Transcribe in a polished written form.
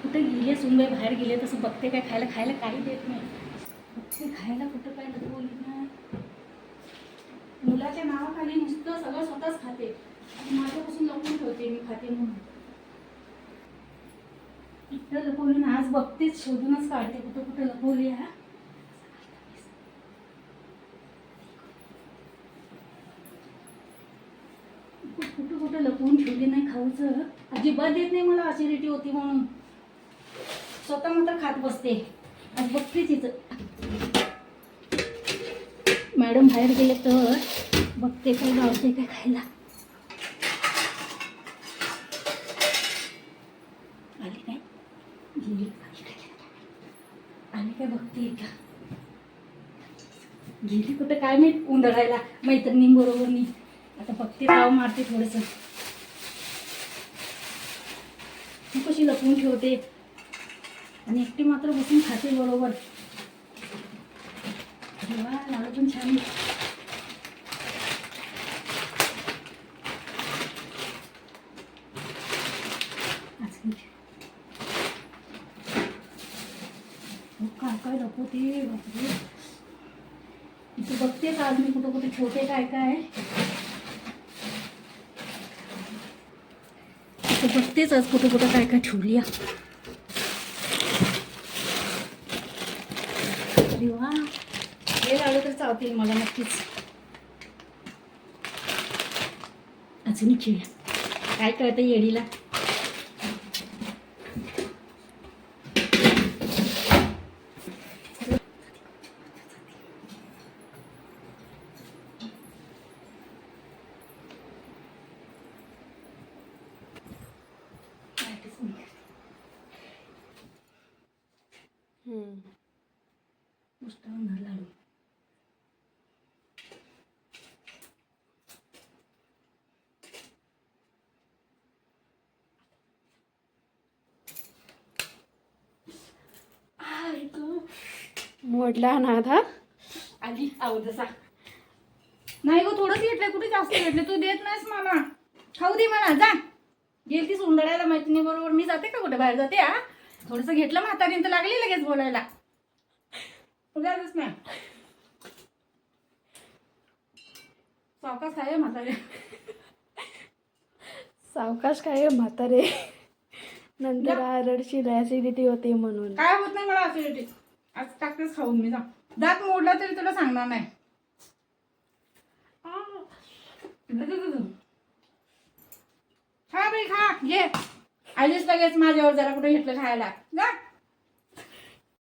कुठे गेले सुनबाई, बाहेर गेले तसं बघते काय खायला, खायला काही देत नाही. बघते खायला कुठं काय बोलली नाही. मुलाच्या नावाखाली नुसतं सगळं स्वतःच खाते. माझ्यापासून लपून ठेवते मी खाते म्हणून. इथं लपवली ना, आज बघतेच शोधूनच काढते कुठं कुठं लपवली आहे. कुठं कुठं लपवून ठेवली नाही खाऊचं. अजिबात देत नाही मला, ॲसिडिटी होती म्हणून. स्वतः मात्र खात बसते. आज बघतेच हिचं. मॅडम बाहेर गेले तर बघते काय गावते काय खायला. आली काय गेली आली काय बघते का गेली कुठं काय मी उंदरायला मैत्रिणींबरोबर. मी आता बघते, ताव मारते थोडंसं. मी कशी लपवून ठेवते आणि एकटी मात्र बसून खाते बरोबर. लाडू पण छान. काय काय लपवते बापरे. इथे बघतेच आज मी कुठं कुठे ठेवते काय काय. इथे बघतेच आज कुठं कुठं काय काय ठेवली. वा हे लाडू तर चावतील मला नक्कीच. अजून खेळ काय कळतं येडीला. लाडू मोडला ना आता. आली आवडसा नाही गो, थोडंच घेतलंय. कुठे जास्त घेतले तू देत नाहीस मला. खाऊ दे मला. जा गेलतीस उंदरायला मैत्रिणी बरोबर. मी जाते का कुठे बाहेर जाते. हा थोडंसं घेतलं म्हातारीन तर लागली लगेच बोलायला. उगाच नाही. सावकाश काय म्हातारे. सावकाश काय म्हातारे. नंतर आरडशील ऍसिडिटी होते म्हणून. काय होत नाही मला ऍसिडिटी. आज टाकतेच खाऊन मी. जा दात मोडला तरी तुला सांगणार नाही. खा बाई खा. घे आलीच लगेच माझ्यावर जरा कुठे घेतलं खायला. जा